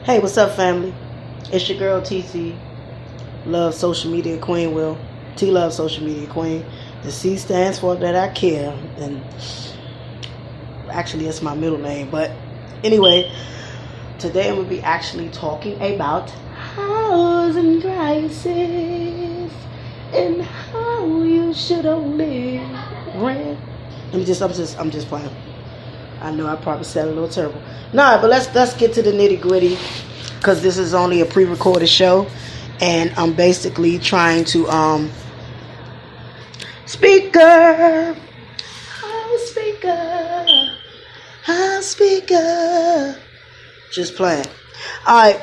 Hey, what's up, family? It's your girl TC, Love Social Media Queen. Will T Love Social Media Queen. The C stands for that I care, and actually, it's my middle name. But anyway, today I'm gonna be actually talking about housing crisis and how you should only rent. I'm just playing. I know I probably sound a little terrible. Nah, but let's get to the nitty gritty, because this is only a pre-recorded show, and I'm basically trying to speaker, speaker, just playing. All right,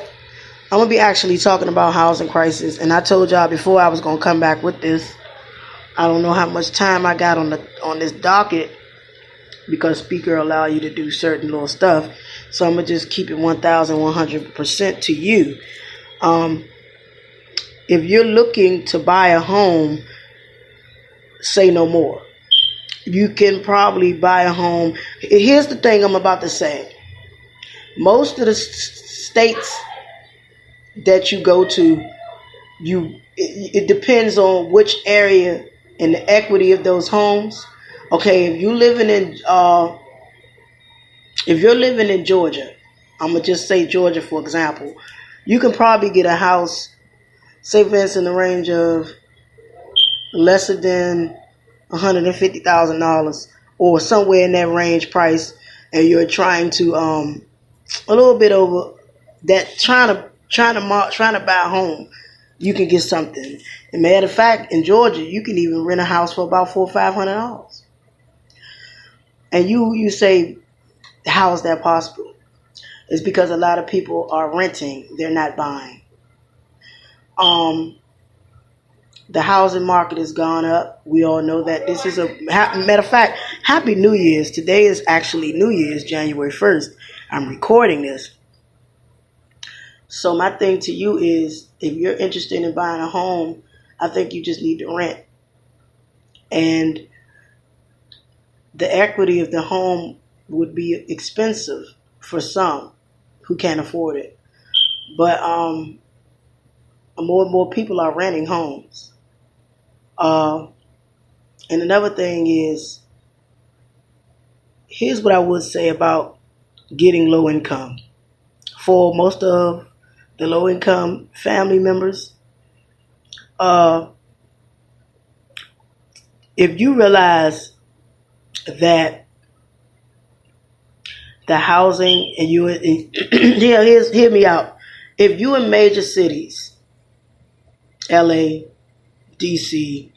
I'm gonna be actually talking about housing crisis, and I told y'all before I was gonna come back with this. I don't know how much time I got on this docket, because speaker allow you to do certain little stuff. So I'm going to just keep it 1,100% to you. If you're looking to buy a home, say no more. You can probably buy a home. Here's the thing I'm about to say. Most of the states that you go to, it depends on which area and the equity of those homes. Okay, if you're living in Georgia, I'm gonna just say Georgia for example, you can probably get a house, say for instance, in the range of less than $150,000 or somewhere in that range price, and you're trying to a little bit over that, trying to buy a home, you can get something. And matter of fact, in Georgia, you can even rent a house for about $400 or $500. And you say, how is that possible? It's because a lot of people are renting; they're not buying. The housing market has gone up. We all know that. This is matter of fact. Happy New Year's! Today is actually New Year's, January 1st. I'm recording this. So my thing to you is, if you're interested in buying a home, I think you just need to rent. And the equity of the home would be expensive for some who can't afford it. But more and more people are renting homes. And another thing is, here's what I would say about getting low income. For most of the low income family members, if you realize that the housing, and hear me out. If you in major cities, LA, DC,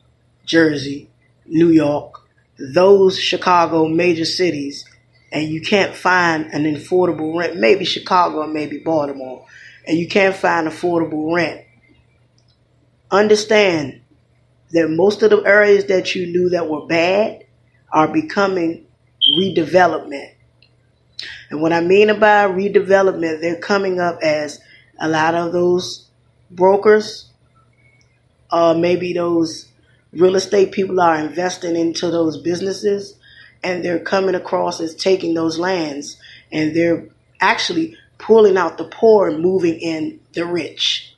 Jersey, New York, those Chicago major cities, and you can't find an affordable rent, maybe Chicago or maybe Baltimore, and you can't find affordable rent, understand that most of the areas that you knew that were bad are becoming redevelopment. And what I mean by redevelopment, they're coming up as a lot of those brokers, maybe those real estate people are investing into those businesses, and they're coming across as taking those lands, and they're actually pulling out the poor and moving in the rich.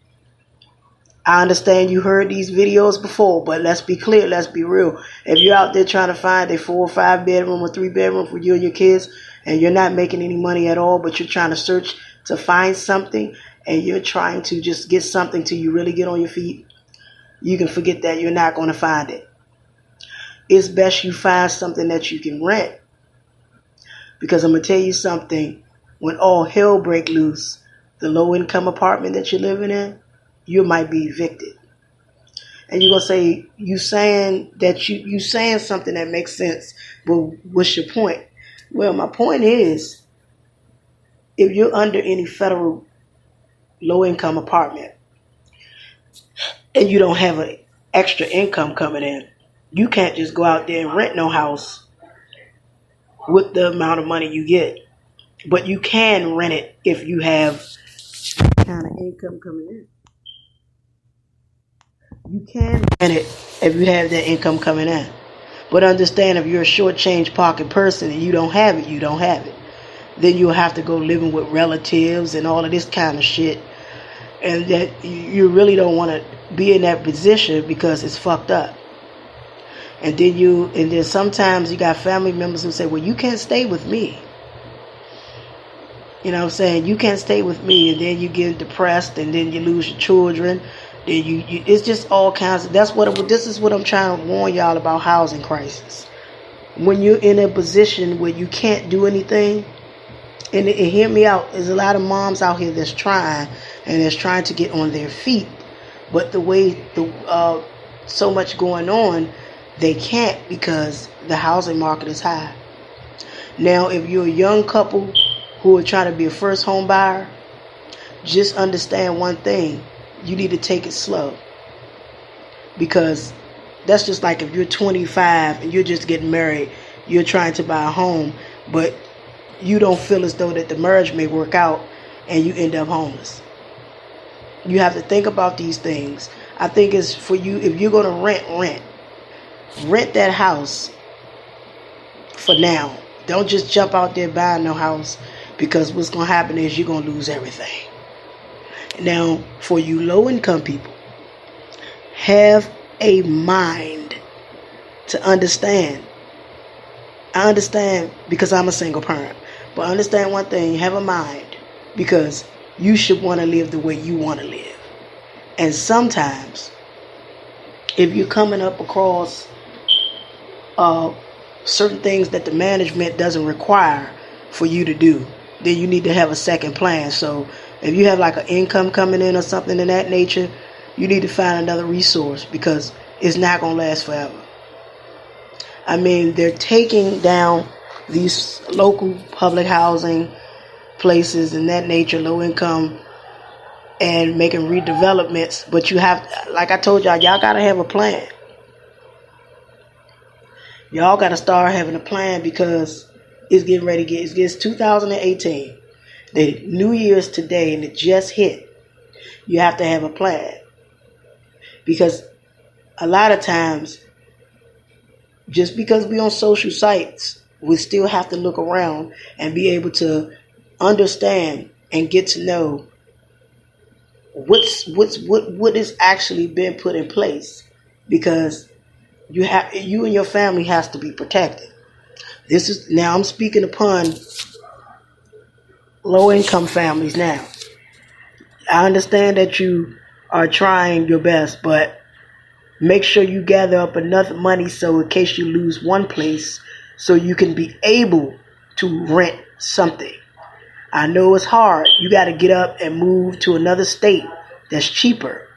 I understand you heard these videos before, but let's be clear, let's be real. If you're out there trying to find a 4 or 5 bedroom or 3 bedroom for you and your kids, and you're not making any money at all, but you're trying to search to find something, and you're trying to just get something till you really get on your feet, you can forget that. You're not going to find it. It's best you find something that you can rent. Because I'm going to tell you something, when all hell break loose, the low income apartment that you're living in, you might be evicted. And you're going to say, you saying something that makes sense, but what's your point? Well, my point is, if you're under any federal low-income apartment and you don't have an extra income coming in, you can't just go out there and rent no house with the amount of money you get. But you can rent it if you have kind of income coming in. You can rent it if you have that income coming in. But understand, if you're a short change pocket person and you don't have it, you don't have it. then you'll have to go living with relatives and all of this kind of shit. And that you really don't want to be in that position because it's fucked up. And then sometimes you got family members who say, well, you can't stay with me. You know what I'm saying? You can't stay with me. And then you get depressed, and then you lose your children. Then it's just all kinds of, this is what I'm trying to warn y'all about housing crisis. When you're in a position where you can't do anything, and hear me out, there's a lot of moms out here that's trying to get on their feet. But the way so much going on, they can't because the housing market is high. Now, if you're a young couple who are trying to be a first home buyer, just understand one thing. You need to take it slow. Because that's just like if you're 25 and you're just getting married, you're trying to buy a home, but you don't feel as though that the marriage may work out and you end up homeless. You have to think about these things. I think it's for you, if you're going to rent that house for now. Don't just jump out there buying no house, because what's going to happen is you're going to lose everything. Now, for you low income people, have a mind to understand. I understand because I'm a single parent, but understand one thing, have a mind, because you should want to live the way you want to live. And sometimes, if you're coming up across certain things that the management doesn't require for you to do, then you need to have a second plan. So if you have like an income coming in or something in that nature, you need to find another resource, because it's not going to last forever. I mean, they're taking down these local public housing places and that nature, low income, and making redevelopments. But you have, like I told y'all got to have a plan. Y'all got to start having a plan, because it's getting ready to it's 2018. The New Year's today, and it just hit. You have to have a plan. Because a lot of times, just because we're on social sites, we still have to look around and be able to understand and get to know what is actually been put in place, because you and your family has to be protected. Now I'm speaking upon low income families now. I understand that you are trying your best, but make sure you gather up enough money so in case you lose one place, so you can be able to rent something. I know it's hard. You got to get up and move to another state that's cheaper.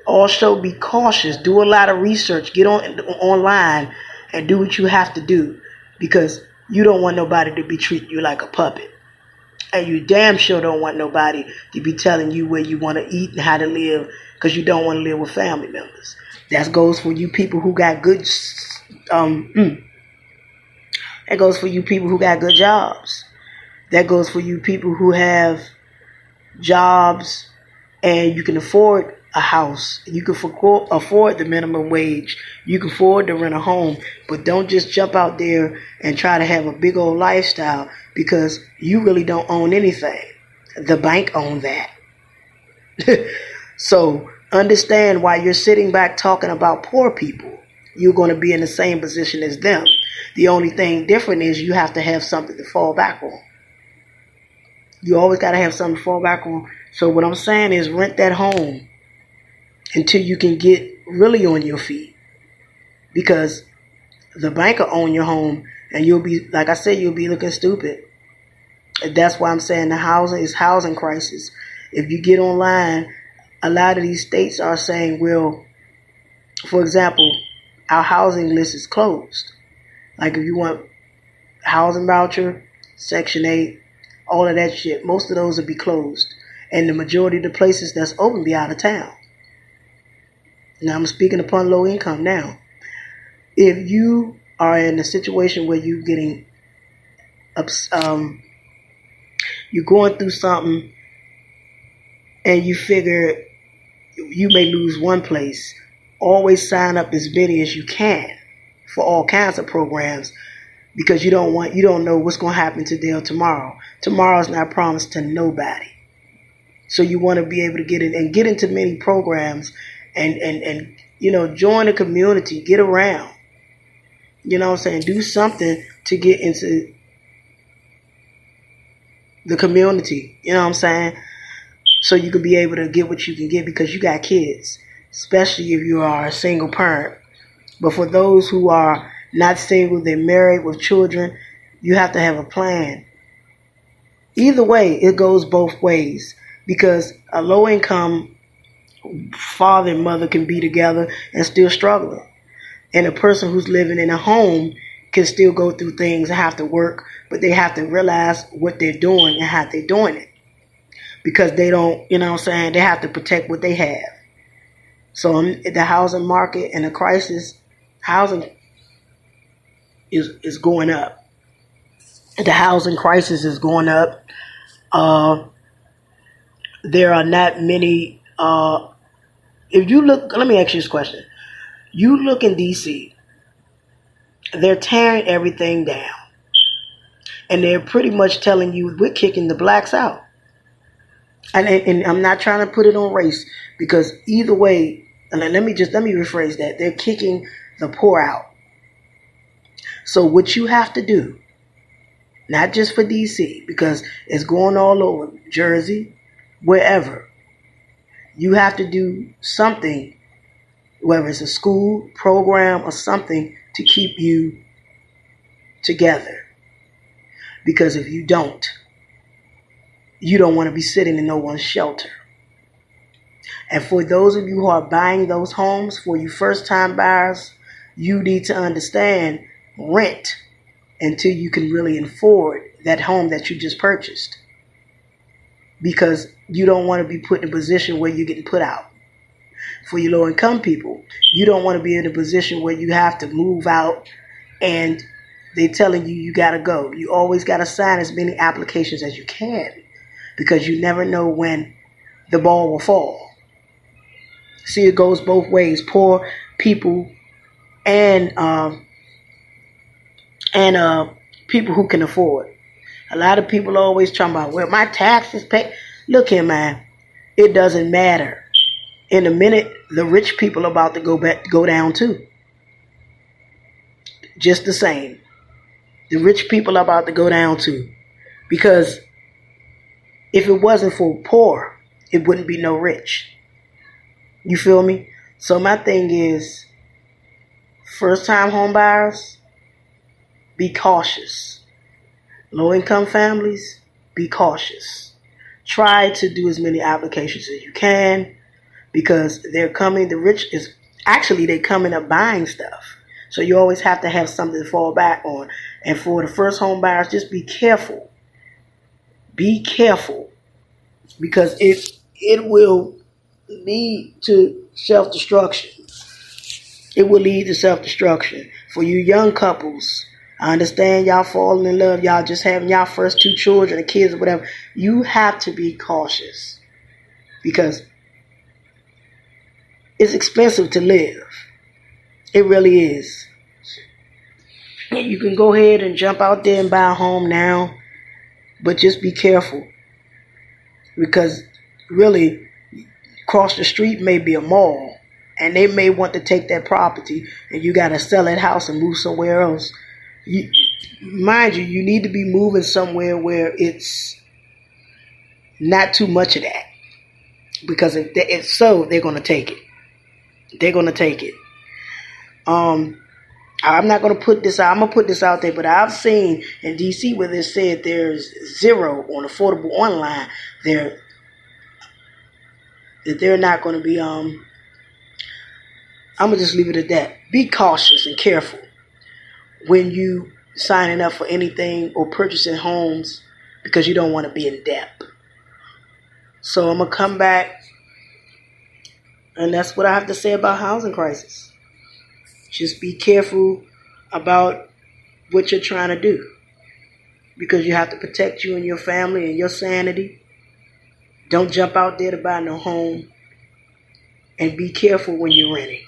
Also, be cautious. Do a lot of research. Get online and do what you have to do, because you don't want nobody to be treating you like a puppet. And you damn sure don't want nobody to be telling you where you want to eat and how to live, because you don't want to live with family members. That goes for you people who got good that goes for you people who got good jobs. That goes for you people who have jobs and you can afford a house. You can afford the minimum wage. You can afford to rent a home. But don't just jump out there and try to have a big old lifestyle, because you really don't own anything. The bank owns that. So understand, why you're sitting back talking about poor people, you're going to be in the same position as them. The only thing different is you have to have something to fall back on. You always got to have something to fall back on. So what I'm saying is, rent that home until you can get really on your feet, because the bank will own your home and you'll be, like I said, you'll be looking stupid. And that's why I'm saying the housing crisis. If you get online, a lot of these states are saying, well, for example, our housing list is closed. Like if you want housing voucher, Section 8, all of that shit, most of those will be closed. And the majority of the places that's open be out of town. Now I'm speaking upon low income now. If you are in a situation where you're getting you're going through something and you figure you may lose one place, always sign up as many as you can for all kinds of programs. because you don't know what's going to happen today or tomorrow. Tomorrow's not promised to nobody. So you want to be able to get in and get into many programs and join a community, get around. You know what I'm saying? Do something to get into the community. You know what I'm saying? So you can be able to get what you can get because you got kids, especially if you are a single parent. But for those who are not single, they're married with children, you have to have a plan. Either way, it goes both ways because a low-income father and mother can be together and still struggling. And a person who's living in a home can still go through things and have to work, but they have to realize what they're doing and how they're doing it. Because they don't, you know what I'm saying, they have to protect what they have. So the housing market and the crisis, housing is going up. The housing crisis is going up. There are not many, if you look, let me ask you this question. You look in D.C., they're tearing everything down. And they're pretty much telling you, we're kicking the blacks out. And I'm not trying to put it on race because either way, and let me rephrase that. They're kicking the poor out. So what you have to do, not just for D.C., because it's going all over, Jersey, wherever, you have to do something, whether it's a school program or something, to keep you together. Because if you don't want to be sitting in no one's shelter. And for those of you who are buying those homes, for you first-time buyers, you need to understand rent until you can really afford that home that you just purchased. Because you don't want to be put in a position where you're getting put out. For your low-income people, you don't want to be in a position where you have to move out and they're telling you got to go. You always got to sign as many applications as you can because you never know when the ball will fall. See, it goes both ways. Poor people and people who can afford. A lot of people are always talking about, well, my taxes pay. Look here, man. It doesn't matter. In a minute, the rich people are about to go down too. Just the same. The rich people are about to go down too. Because if it wasn't for poor, it wouldn't be no rich. You feel me? So my thing is, first-time home buyers, be cautious. Low-income families, be cautious. Try to do as many applications as you can because they're coming. The rich is actually they're coming up buying stuff. So you always have to have something to fall back on. And for the first home buyers, just be careful. Be careful because it will lead to self-destruction. It will lead to self-destruction. For you young couples, I understand y'all falling in love, y'all just having y'all first 2 children or kids or whatever. You have to be cautious because it's expensive to live. It really is. You can go ahead and jump out there and buy a home now, but just be careful because really across the street may be a mall and they may want to take that property and you got to sell that house and move somewhere else. Mind you, you need to be moving somewhere where it's not too much of that because if so, they're going to take it. They're going to take it. I'm not going to put this out. I'm going to put this out there, but I've seen in D.C. where they said there's 0 on affordable online. That they're not going to be. I'm going to just leave it at that. Be cautious and careful when you signing up for anything or purchasing homes because you don't want to be in debt. So I'm going to come back, and that's what I have to say about housing crisis. Just be careful about what you're trying to do because you have to protect you and your family and your sanity. Don't jump out there to buy no home and be careful when you're renting.